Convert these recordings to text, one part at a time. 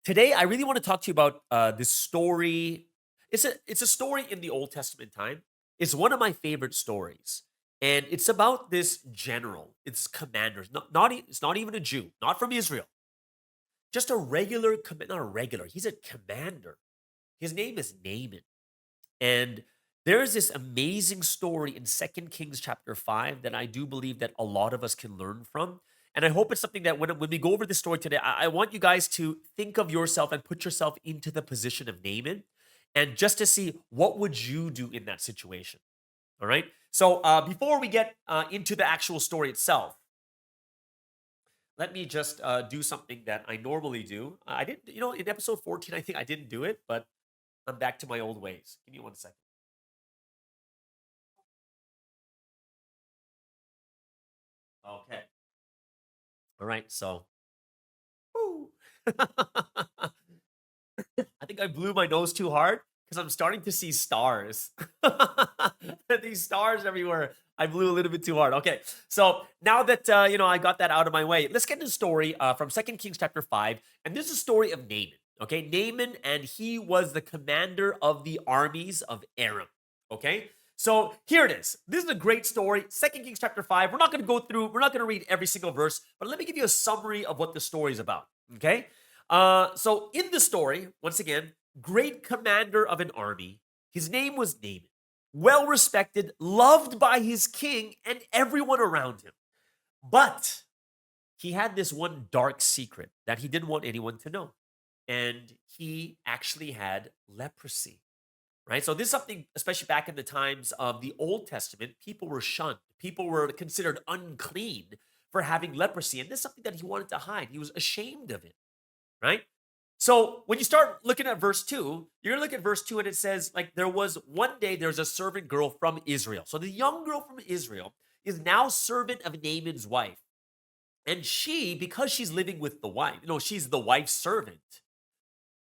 Today, I really want to talk to you about this story. It's a story in the Old Testament time. It's one of my favorite stories, and it's about this general. It's commander. It's not even a Jew, not from Israel. Just a regular not a regular. He's a commander. His name is Naaman, and there's this amazing story in Second Kings chapter 5 that I do believe that a lot of us can learn from. And I hope it's something that when we go over this story today, I want you guys to think of yourself and put yourself into the position of Naaman and just to see what would you do in that situation. All right. So before we get into the actual story itself, let me just do something that I normally do. I didn't, in episode 14, I think I didn't do it, but I'm back to my old ways. Give me one second. Okay. All right. So, woo. I think I blew my nose too hard because I'm starting to see stars. These stars everywhere. I blew a little bit too hard. Okay, so now that I got that out of my way, let's get into the story from Second Kings chapter 5, and this is a story of Naaman. Okay, Naaman, and he was the commander of the armies of Aram. Okay, so here it is. This is a great story. Second Kings chapter 5. We're not going to go through. We're not going to read every single verse, but let me give you a summary of what the story is about. Okay, so in the story, once again, great commander of an army. His name was Naaman, well respected, loved by his king and everyone around him. But he had this one dark secret that he didn't want anyone to know. And he actually had leprosy, right? So this is something, especially back in the times of the Old Testament, people were shunned. People were considered unclean for having leprosy. And this is something that he wanted to hide. He was ashamed of it, right? So when you start looking at verse 2, you're gonna look at verse 2 and it says, like, there was one day there's a servant girl from Israel. So the young girl from Israel is now servant of Naaman's wife. And she, because she's living with the wife, she's the wife's servant,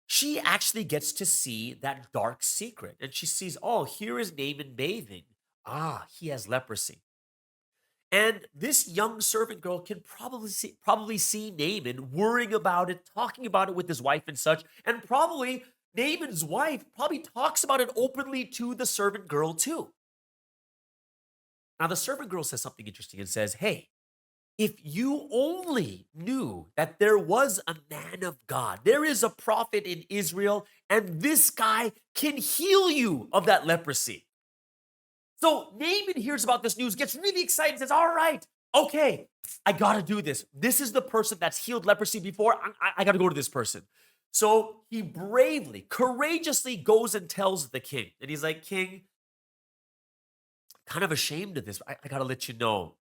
she actually gets to see that dark secret. And she sees, oh, here is Naaman bathing. Ah, he has leprosy. And this young servant girl can probably see Naaman worrying about it, talking about it with his wife and such, and probably Naaman's wife probably talks about it openly to the servant girl too. Now the servant girl says something interesting and says, "Hey, if you only knew that there was a man of God, there is a prophet in Israel, and this guy can heal you of that leprosy." So Naaman hears about this news, gets really excited, says, all right, okay, I got to do this. This is the person that's healed leprosy before. I got to go to this person. So he bravely, courageously goes and tells the king. And he's like, King, kind of ashamed of this. I got to let you know,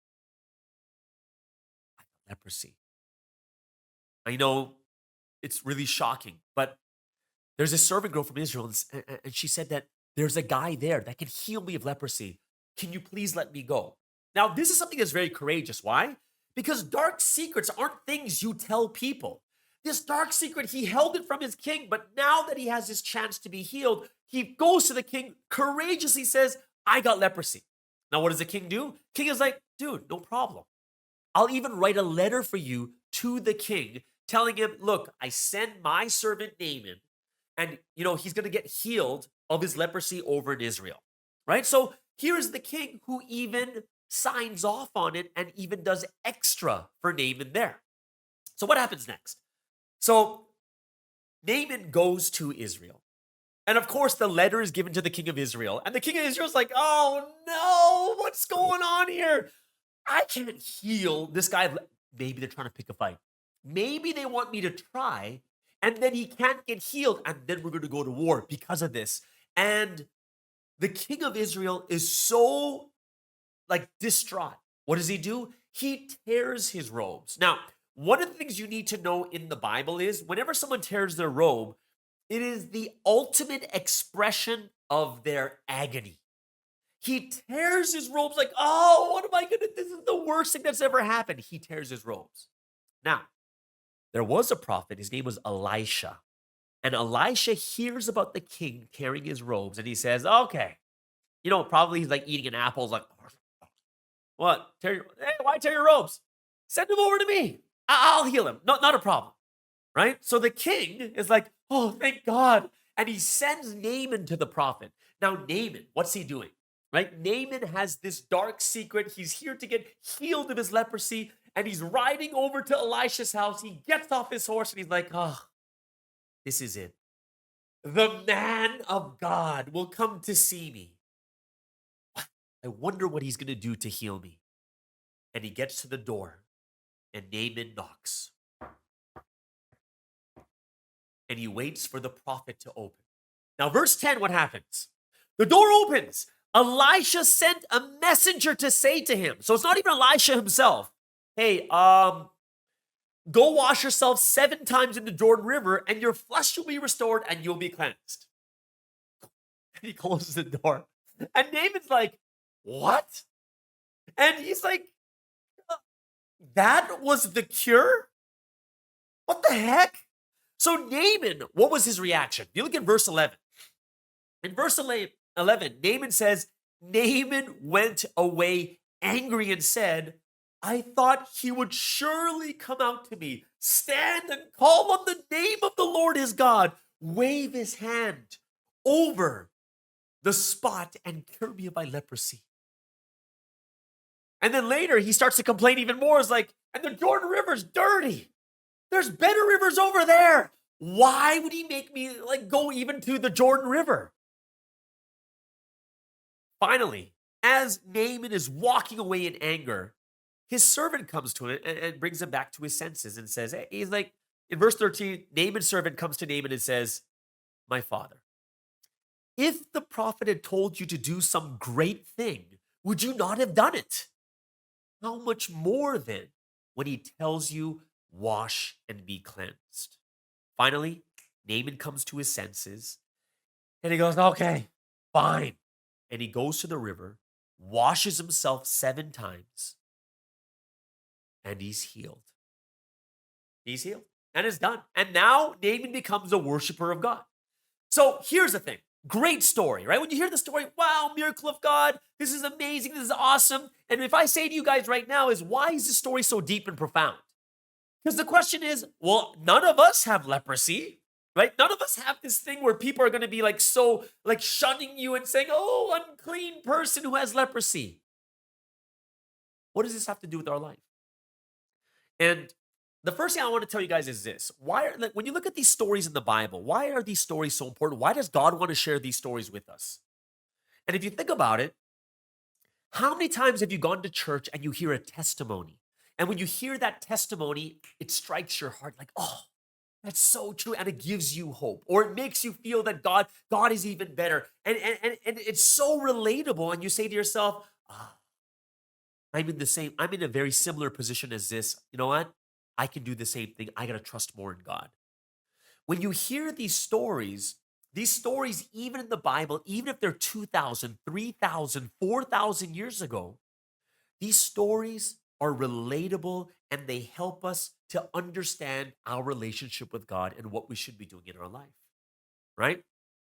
leprosy. I know it's really shocking, but there's a servant girl from Israel, and she said that there's a guy there that can heal me of leprosy. Can you please let me go? Now, this is something that's very courageous. Why? Because dark secrets aren't things you tell people. This dark secret, he held it from his king, but now that he has his chance to be healed, he goes to the king, courageously says, I got leprosy. Now, what does the king do? King is like, dude, no problem. I'll even write a letter for you to the king telling him, look, I send my servant Naaman, and he's going to get healed of his leprosy over in Israel. Right? So here is the king who even signs off on it and even does extra for Naaman there. So what happens next? So Naaman goes to Israel. And of course, the letter is given to the king of Israel. And the king of Israel is like, oh no, what's going on here? I can't heal this guy. Maybe they're trying to pick a fight. Maybe they want me to try, and then he can't get healed, and then we're going to go to war because of this. And the king of Israel is so like distraught. What does he do? He tears his robes. Now, one of the things you need to know in the Bible is whenever someone tears their robe, it is the ultimate expression of their agony. He tears his robes like, oh, what am I going to? This is the worst thing that's ever happened. He tears his robes. Now, there was a prophet. His name was Elisha. And Elisha hears about the king tearing his robes and he says, okay, probably he's like eating an apple. He's like, what? Hey, why tear your robes? Send him over to me. I'll heal him. Not a problem. right? So the king is like, oh, thank God. And he sends Naaman to the prophet. Now, Naaman, what's he doing? Right? Naaman has this dark secret. He's here to get healed of his leprosy. And he's riding over to Elisha's house. He gets off his horse and he's like, oh, this is it. The man of God will come to see me. I wonder what he's going to do to heal me. And he gets to the door and Naaman knocks. And he waits for the prophet to open. Now, verse 10, what happens? The door opens. Elisha sent a messenger to say to him. So it's not even Elisha himself. Hey, go wash yourself 7 times in the Jordan River and your flesh will be restored and you'll be cleansed. And he closes the door. And Naaman's like, what? And he's like, that was the cure? What the heck? So Naaman, what was his reaction? You look at verse 11. In verse 11, Naaman says, Naaman went away angry and said, I thought he would surely come out to me, stand and call on the name of the Lord his God, wave his hand over the spot and cure me of my leprosy. And then later he starts to complain even more. It's like, and the Jordan River's dirty. There's better rivers over there. Why would he make me go even to the Jordan River? Finally, as Naaman is walking away in anger, his servant comes to him and brings him back to his senses and says, hey, he's like, in verse 13, Naaman's servant comes to Naaman and says, my father, if the prophet had told you to do some great thing, would you not have done it? How much more then when he tells you, wash and be cleansed? Finally, Naaman comes to his senses and he goes, okay, fine. And he goes to the river, washes himself 7 times, and he's healed. He's healed and it's done. And now Naaman becomes a worshiper of God. So here's the thing. Great story, right? When you hear the story, wow, miracle of God, this is amazing, this is awesome. And if I say to you guys right now is, why is this story so deep and profound? Because the question is, well, none of us have leprosy, right? None of us have this thing where people are going to be shunning you and saying, oh, unclean person who has leprosy. What does this have to do with our life? And the first thing I want to tell you guys is this. When you look at these stories in the Bible, why are these stories so important? Why does God want to share these stories with us? And if you think about it, how many times have you gone to church and you hear a testimony? And when you hear that testimony, it strikes your heart like, oh, that's so true. And it gives you hope, or it makes you feel that God is even better. And it's so relatable. And you say to yourself, I'm in a very similar position as this. You know what? I can do the same thing. I got to trust more in God. When you hear these stories, even in the Bible, even if they're 2,000, 3,000, 4,000 years ago, these stories are relatable and they help us to understand our relationship with God and what we should be doing in our life, right?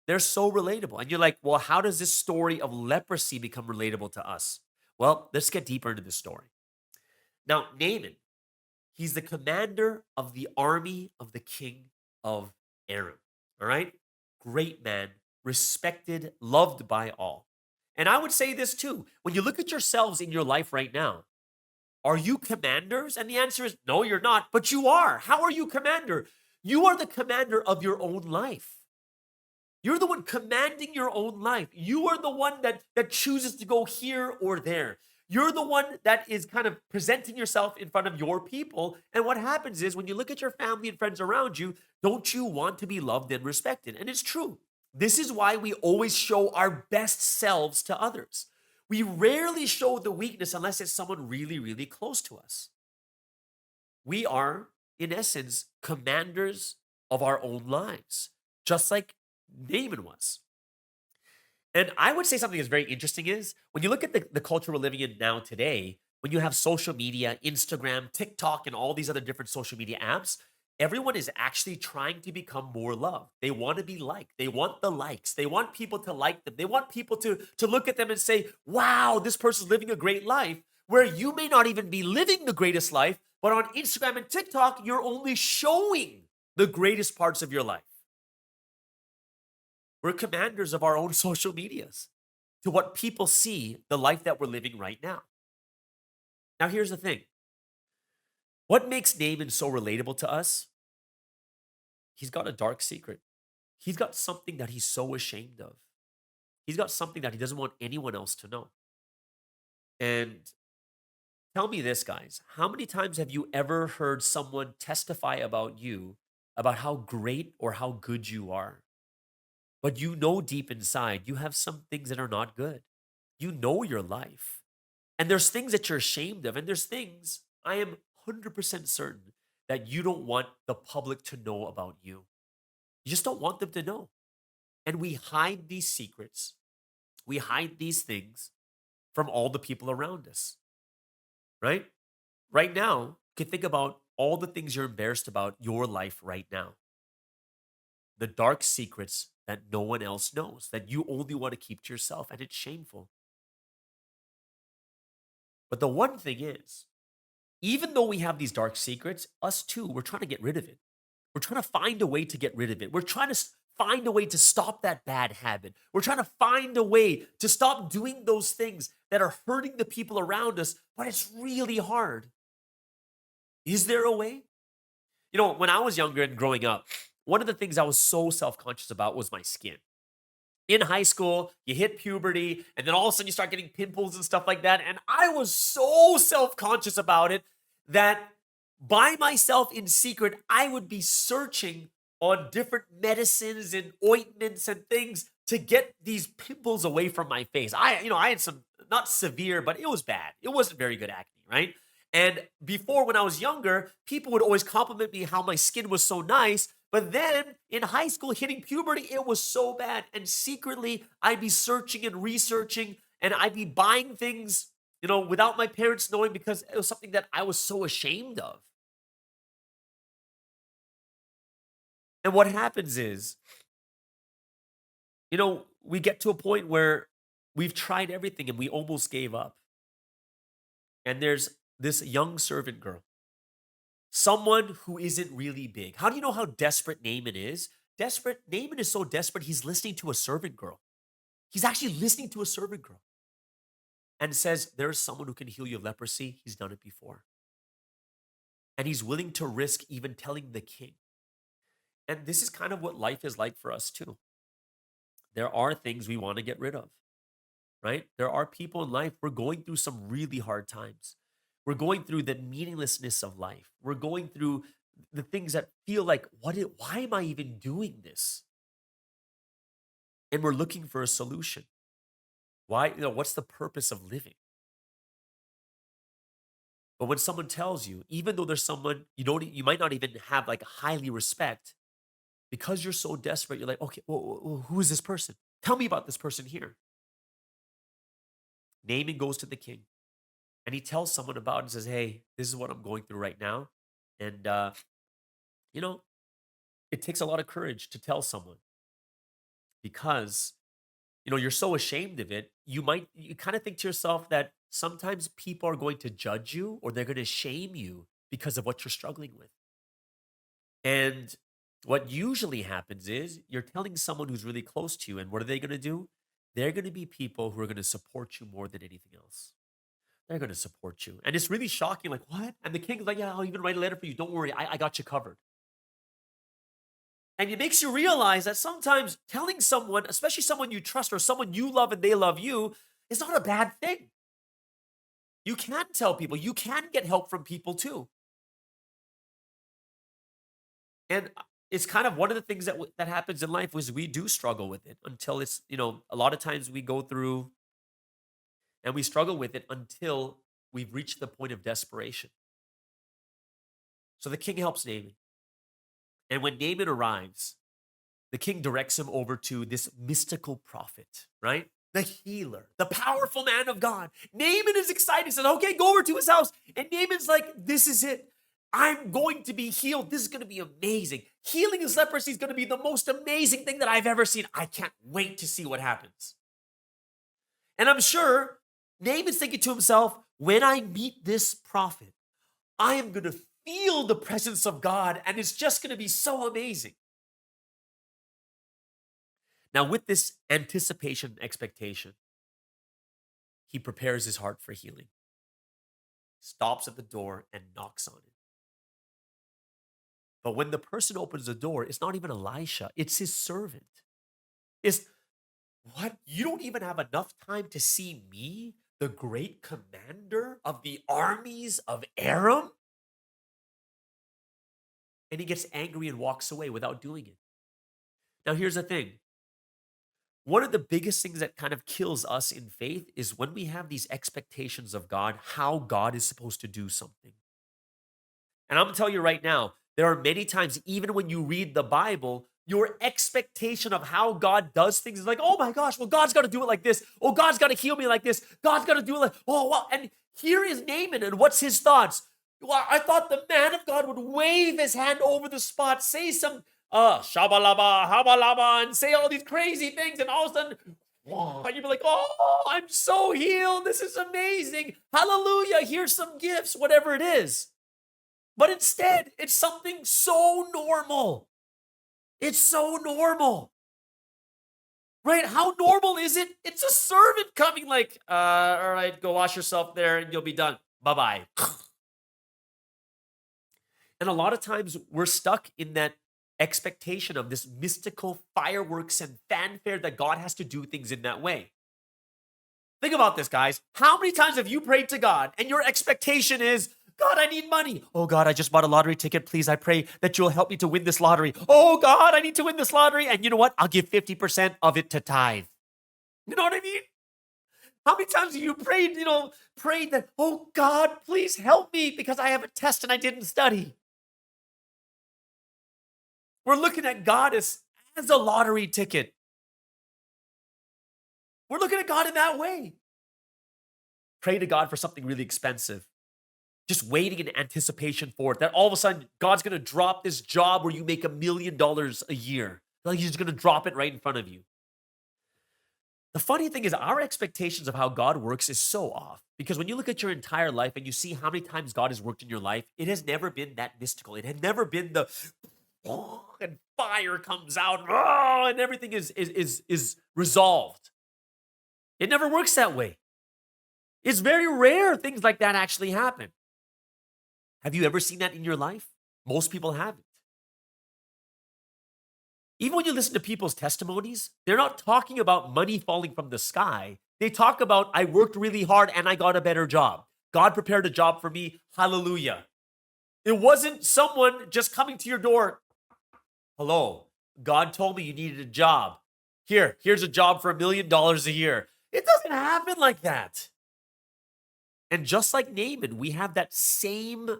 They're so relatable. And you're like, well, how does this story of leprosy become relatable to us? Well, let's get deeper into this story. Now, Naaman, he's the commander of the army of the king of Aram, all right? Great man, respected, loved by all. And I would say this too. When you look at yourselves in your life right now, are you commanders? And the answer is no, you're not, but you are. How are you commander? You are the commander of your own life. You're the one commanding your own life. You are the one that chooses to go here or there. You're the one that is kind of presenting yourself in front of your people. And what happens is when you look at your family and friends around you, don't you want to be loved and respected? And it's true. This is why we always show our best selves to others. We rarely show the weakness unless it's someone really, really close to us. We are, in essence, commanders of our own lives, just like Naaman was. And I would say something that's very interesting is when you look at the culture we're living in now today, when you have social media, Instagram, TikTok, and all these other different social media apps, everyone is actually trying to become more loved. They want to be liked. They want the likes. They want people to like them. They want people to look at them and say, wow, this person's living a great life, where you may not even be living the greatest life, but on Instagram and TikTok, you're only showing the greatest parts of your life. We're commanders of our own social medias to what people see the life that we're living right now. Now, here's the thing. What makes Naaman so relatable to us? He's got a dark secret. He's got something that he's so ashamed of. He's got something that he doesn't want anyone else to know. And tell me this, guys. How many times have you ever heard someone testify about you, about how great or how good you are? But you know deep inside, you have some things that are not good. You know your life. And there's things that you're ashamed of. And there's things I am 100% certain that you don't want the public to know about you. You just don't want them to know. And we hide these secrets. We hide these things from all the people around us, right? Right now, you can think about all the things you're embarrassed about your life right now. The dark secrets that no one else knows, that you only want to keep to yourself, and it's shameful. But the one thing is, even though we have these dark secrets, us too, we're trying to get rid of it. We're trying to find a way to get rid of it. We're trying to find a way to stop that bad habit. We're trying to find a way to stop doing those things that are hurting the people around us, but it's really hard. Is there a way? You know, when I was younger and growing up, one of the things I was so self-conscious about was my skin. In high school, you hit puberty, and then all of a sudden you start getting pimples and stuff like that. And I was so self-conscious about it that by myself in secret, I would be searching on different medicines and ointments and things to get these pimples away from my face. I had some, not severe, but it was bad. It wasn't very good acne, right? And before, when I was younger, people would always compliment me how my skin was so nice. But then in high school, hitting puberty, it was so bad. And secretly, I'd be searching and researching, and I'd be buying things, without my parents knowing, because it was something that I was so ashamed of. And what happens is, we get to a point where we've tried everything and we almost gave up. And there's this young servant girl, someone who isn't really big. How do you know how desperate Naaman is? Naaman is so desperate, he's listening to a servant girl. He's actually listening to a servant girl and says, there's someone who can heal you of leprosy. He's done it before. And he's willing to risk even telling the king. And this is kind of what life is like for us too. There are things we want to get rid of, right? There are people in life, we're going through some really hard times. We're going through the meaninglessness of life. We're going through the things that feel like, why am I even doing this? And we're looking for a solution. Why? What's the purpose of living? But when someone tells you, even though there's someone you might not even have like highly respect, because you're so desperate, you're like, okay, well, who is this person? Tell me about this person here. Naaman goes to the king. And he tells someone about it and says, hey, this is what I'm going through right now. And, it takes a lot of courage to tell someone because, you're so ashamed of it. You kind of think to yourself that sometimes people are going to judge you or they're going to shame you because of what you're struggling with. And what usually happens is you're telling someone who's really close to you. And what are they going to do? They're going to be people who are going to support you more than anything else. They're going to support you. And it's really shocking. Like, what? And the king's like, yeah, I'll even write a letter for you. Don't worry. I got you covered. And it makes you realize that sometimes telling someone, especially someone you trust or someone you love and they love you, is not a bad thing. You can tell people. You can get help from people too. And it's kind of one of the things that happens in life is we do struggle with it until it's, a lot of times we go through and we struggle with it until we've reached the point of desperation. So the king helps Naaman. And when Naaman arrives, the king directs him over to this mystical prophet, right? The healer, the powerful man of God. Naaman is excited. He says, okay, go over to his house. And Naaman's like, this is it. I'm going to be healed. This is going to be amazing. Healing his leprosy is going to be the most amazing thing that I've ever seen. I can't wait to see what happens. And I'm sure Naaman's thinking to himself, when I meet this prophet, I am going to feel the presence of God, and it's just going to be so amazing. Now, with this anticipation and expectation, he prepares his heart for healing, stops at the door, and knocks on it. But when the person opens the door, it's not even Elisha, it's his servant. It's what? You don't even have enough time to see me, the great commander of the armies of Aram? And he gets angry and walks away without doing it. Now, here's the thing. One of the biggest things that kind of kills us in faith is when we have these expectations of God, how God is supposed to do something. And I'm going to tell you right now, there are many times, even when you read the Bible, your expectation of how God does things is like, oh my gosh, well, God's got to do it like this. Oh, God's got to heal me like this. God's got to do it like, oh, well. And here is Naaman, and what's his thoughts? Well, I thought the man of God would wave his hand over the spot, say some shabalaba, habalaba, and say all these crazy things, and all of a sudden, and you'd be like, oh, I'm so healed. This is amazing. Hallelujah. Here's some gifts, whatever it is. But instead, it's something so normal. It's so normal. Right? How normal is it? It's a servant coming like, all right, go wash yourself there and you'll be done. Bye-bye. And a lot of times we're stuck in that expectation of this mystical fireworks and fanfare that God has to do things in that way. Think about this, guys. How many times have you prayed to God and your expectation is, God, I need money. Oh, God, I just bought a lottery ticket. Please, I pray that you'll help me to win this lottery. Oh, God, I need to win this lottery. And you know what? I'll give 50% of it to tithe. You know what I mean? How many times have you prayed that, oh, God, please help me because I have a test and I didn't study? We're looking at God as a lottery ticket. We're looking at God in that way. Pray to God for something really expensive. Just waiting in anticipation for it. That all of a sudden, God's going to drop this job where you make $1 million a year. Like he's just going to drop it right in front of you. The funny thing is our expectations of how God works is so off. Because when you look at your entire life and you see how many times God has worked in your life, it has never been that mystical. It had never been the and fire comes out and everything is resolved. It never works that way. It's very rare things like that actually happen. Have you ever seen that in your life? Most people haven't. Even when you listen to people's testimonies, they're not talking about money falling from the sky. They talk about, I worked really hard and I got a better job. God prepared a job for me. Hallelujah. It wasn't someone just coming to your door. Hello, God told me you needed a job. Here's a job for $1 million a year. It doesn't happen like that. And just like Naaman, we have that same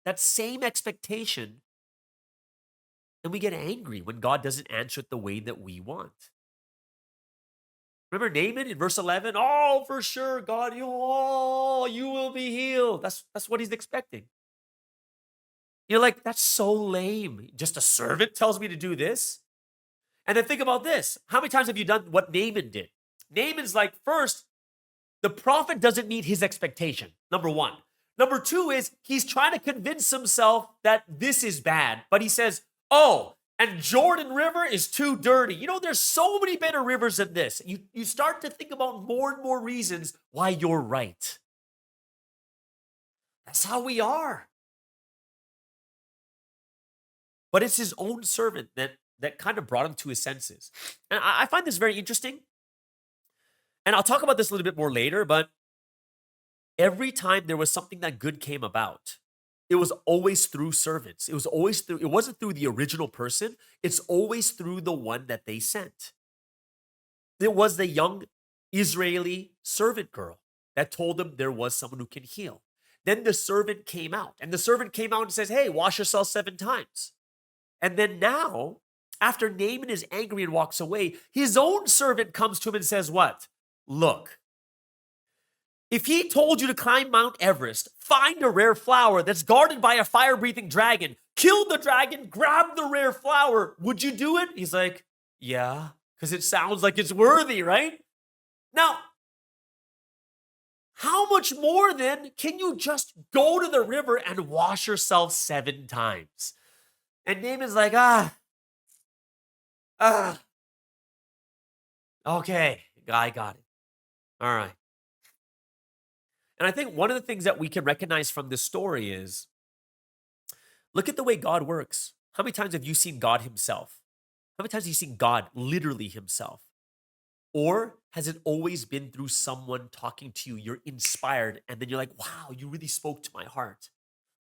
expectation, and we get angry when God doesn't answer it the way that we want. Remember Naaman in verse 11? Oh, for sure, God, you will be healed. That's what he's expecting. You're like, that's so lame. Just a servant tells me to do this? And then think about this. How many times have you done what Naaman did? Naaman's like, first, the prophet doesn't meet his expectation, number one. Number two is he's trying to convince himself that this is bad, but he says, oh, and Jordan River is too dirty. You know, there's so many better rivers than this. You start to think about more and more reasons why you're right. That's how we are. But it's his own servant that kind of brought him to his senses. And I find this very interesting. And I'll talk about this a little bit more later, but every time there was something that good came about, it was always through servants. It wasn't through the original person. It's always through the one that they sent. It was the young Israeli servant girl that told them there was someone who can heal. Then the servant came out, and the servant came out and says, hey, wash yourself 7 times. And then now, after Naaman is angry and walks away, his own servant comes to him and says what? Look, if he told you to climb Mount Everest, find a rare flower that's guarded by a fire-breathing dragon, kill the dragon, grab the rare flower, would you do it? He's like, yeah, because it sounds like it's worthy, right? Now, How much more then can you just go to the river and wash yourself 7 times? And Naaman's like, ah, okay, I got it. All right. And I think one of the things that we can recognize from this story is look at the way God works. How many times have you seen God himself? How many times have you seen God literally himself? Or has it always been through someone talking to you? You're inspired, and then you're like, wow, you really spoke to my heart.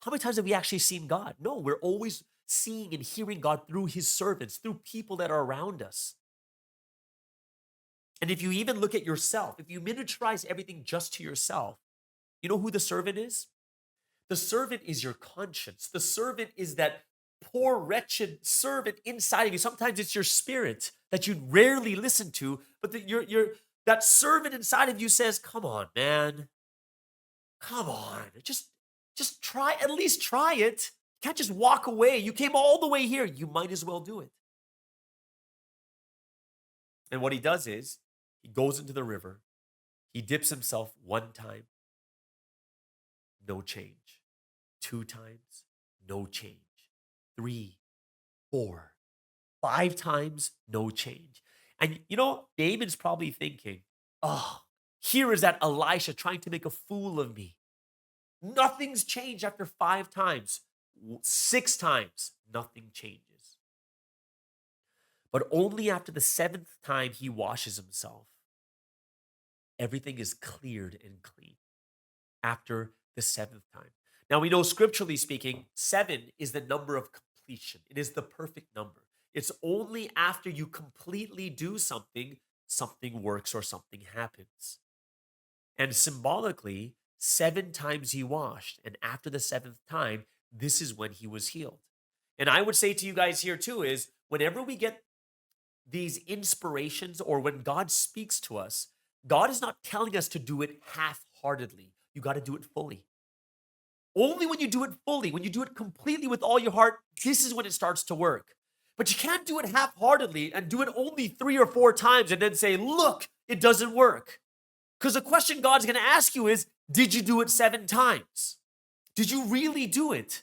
How many times have we actually seen God? No, we're always seeing and hearing God through his servants, through people that are around us. And if you even look at yourself, if you miniaturize everything just to yourself, you know who the servant is? The servant is your conscience. The servant is that poor, wretched servant inside of you. Sometimes it's your spirit that you rarely listen to, but that servant inside of you says, "Come on, man, come on, just try. At least try it. You can't just walk away. You came all the way here. You might as well do it." And what he does is he goes into the river. He dips himself 1 time, no change. 2 times, no change. 3, 4, 5 times, no change. And you know, Naaman's probably thinking, oh, here is that Elisha trying to make a fool of me. Nothing's changed after 5 times. 6 times, nothing changes. But only after the 7th time he washes himself, everything is cleared and clean after the 7th time. Now we know scripturally speaking, 7 is the number of completion. It is the perfect number. It's only after you completely do something, something works or something happens. And symbolically, 7 times he washed. And after the 7th time, this is when he was healed. And I would say to you guys here too is whenever we get these inspirations or when God speaks to us, God is not telling us to do it half-heartedly. You got to do it fully. Only when you do it fully, when you do it completely with all your heart, this is when it starts to work. But you can't do it half-heartedly and do it only 3 or 4 times and then say, look, it doesn't work. Because the question God's going to ask you is, did you do it 7 times? Did you really do it?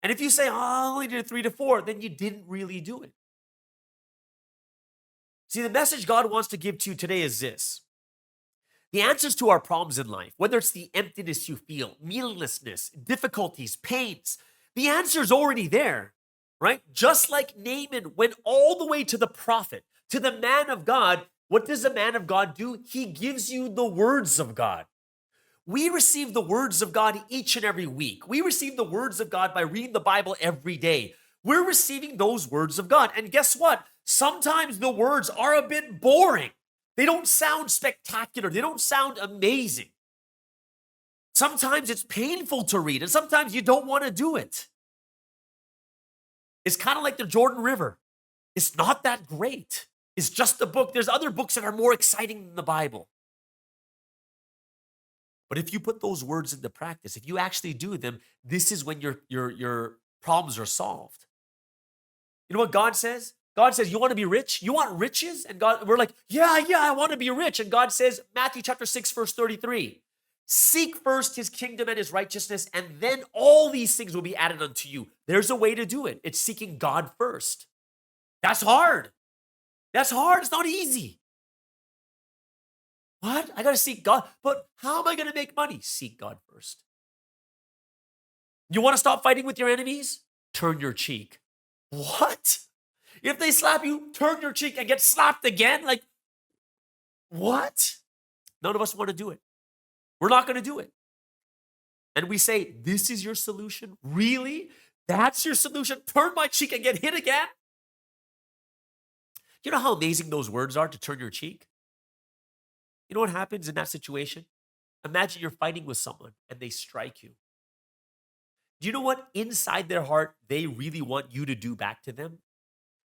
And if you say, oh, I only did it 3 to 4, then you didn't really do it. See, the message God wants to give to you today is this. The answers to our problems in life, whether it's the emptiness you feel, meaninglessness, difficulties, pains, the answer is already there, right? Just like Naaman went all the way to the prophet, to the man of God, what does the man of God do? He gives you the words of God. We receive the words of God each and every week. We receive the words of God by reading the Bible every day. We're receiving those words of God. And guess what? Sometimes the words are a bit boring. They don't sound spectacular. They don't sound amazing. Sometimes it's painful to read, and sometimes you don't want to do it. It's kind of like the Jordan River. It's not that great. It's just a book. There's other books that are more exciting than the Bible. But if you put those words into practice, if you actually do them, this is when your problems are solved. You know what God says? God says, you want to be rich? You want riches? And we're like, yeah, I want to be rich. And God says, Matthew chapter 6, verse 33, seek first his kingdom and his righteousness, and then all these things will be added unto you. There's a way to do it. It's seeking God first. That's hard. That's hard. It's not easy. What? I got to seek God. But how am I going to make money? Seek God first. You want to stop fighting with your enemies? Turn your cheek. What? If they slap you, turn your cheek and get slapped again? Like, what? None of us want to do it. We're not going to do it. And we say, this is your solution? Really? That's your solution? Turn my cheek and get hit again? You know how amazing those words are to turn your cheek? You know what happens in that situation? Imagine you're fighting with someone and they strike you. Do you know what inside their heart they really want you to do back to them?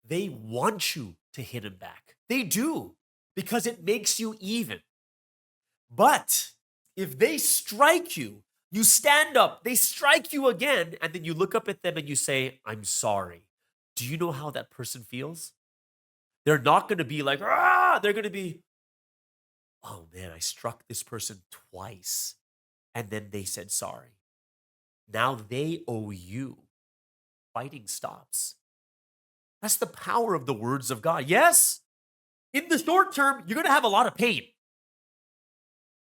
They want you to hit them back. They do, because it makes you even. But if they strike you, you stand up, they strike you again, and then you look up at them and you say, I'm sorry. Do you know how that person feels? They're not going to be like, ah, they're going to be, oh man, I struck this person twice and then they said sorry. Now they owe you. Fighting stops. That's the power of the words of God. Yes, in the short term, you're going to have a lot of pain,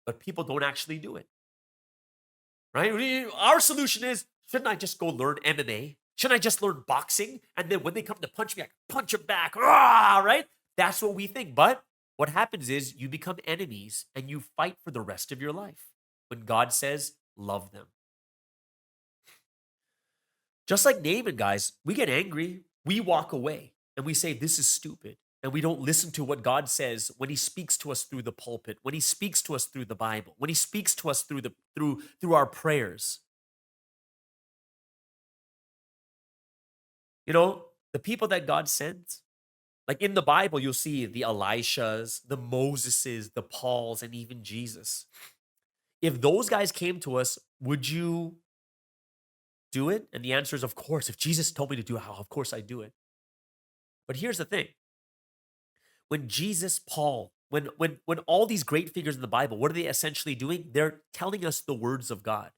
but people don't actually do it, right? Our solution is, shouldn't I just go learn MMA? Shouldn't I just learn boxing? And then when they come to punch me, I can punch them back, right? That's what we think. But what happens is you become enemies and you fight for the rest of your life when God says, love them. Just like Naaman, guys, we get angry, we walk away, and we say, this is stupid. And we don't listen to what God says when He speaks to us through the pulpit, when He speaks to us through the Bible, when He speaks to us through our prayers. You know, the people that God sends, like in the Bible, you'll see the Elishas, the Moseses, the Pauls, and even Jesus. If those guys came to us, would you do it? And the answer is, of course. If Jesus told me to do it, of course I do it. But here's the thing. When Jesus, Paul, when all these great figures in the Bible, what are they essentially doing? They're telling us the words of God,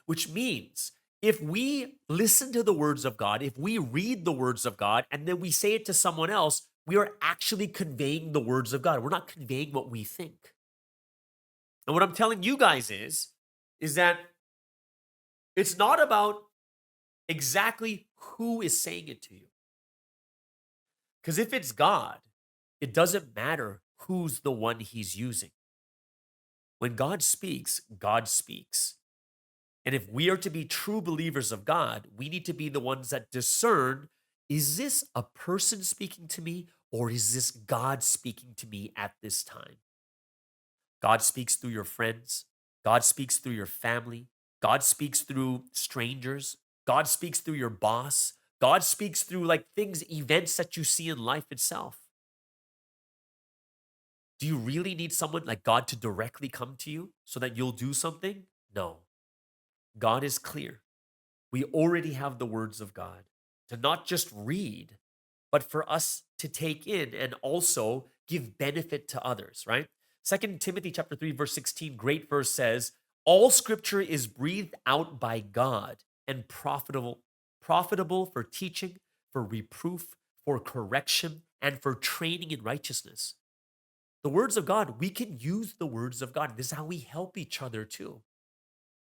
which means if we listen to the words of God, if we read the words of God, and then we say it to someone else, we are actually conveying the words of God. We're not conveying what we think. And what I'm telling you guys is that it's not about exactly who is saying it to you. Because if it's God, it doesn't matter who's the one He's using. When God speaks, God speaks. And if we are to be true believers of God, we need to be the ones that discern, is this a person speaking to me or is this God speaking to me at this time? God speaks through your friends. God speaks through your family. God speaks through strangers. God speaks through your boss. God speaks through like things, events that you see in life itself. Do you really need someone like God to directly come to you so that you'll do something? No. God is clear. We already have the words of God to not just read, but for us to take in and also give benefit to others, right? Second Timothy chapter 3, verse 16, great verse says, all scripture is breathed out by God and profitable for teaching, for reproof, for correction, and for training in righteousness. The words of God, we can use the words of God. This is how we help each other too.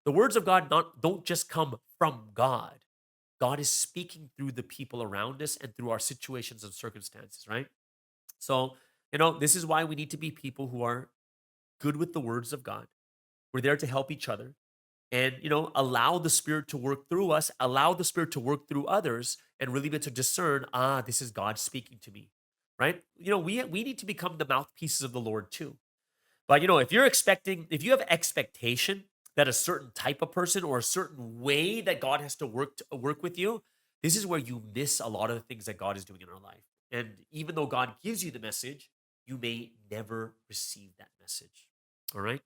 The words of God don't just come from God. God is speaking through the people around us and through our situations and circumstances, right? So, this is why we need to be people who are good with the words of God. We're there to help each other and, allow the Spirit to work through us, allow the Spirit to work through others, and really be able to discern, this is God speaking to me, right? We need to become the mouthpieces of the Lord too. But, if you have expectation that a certain type of person or a certain way that God has to work with you, this is where you miss a lot of the things that God is doing in our life. And even though God gives you the message, you may never receive that message. All right.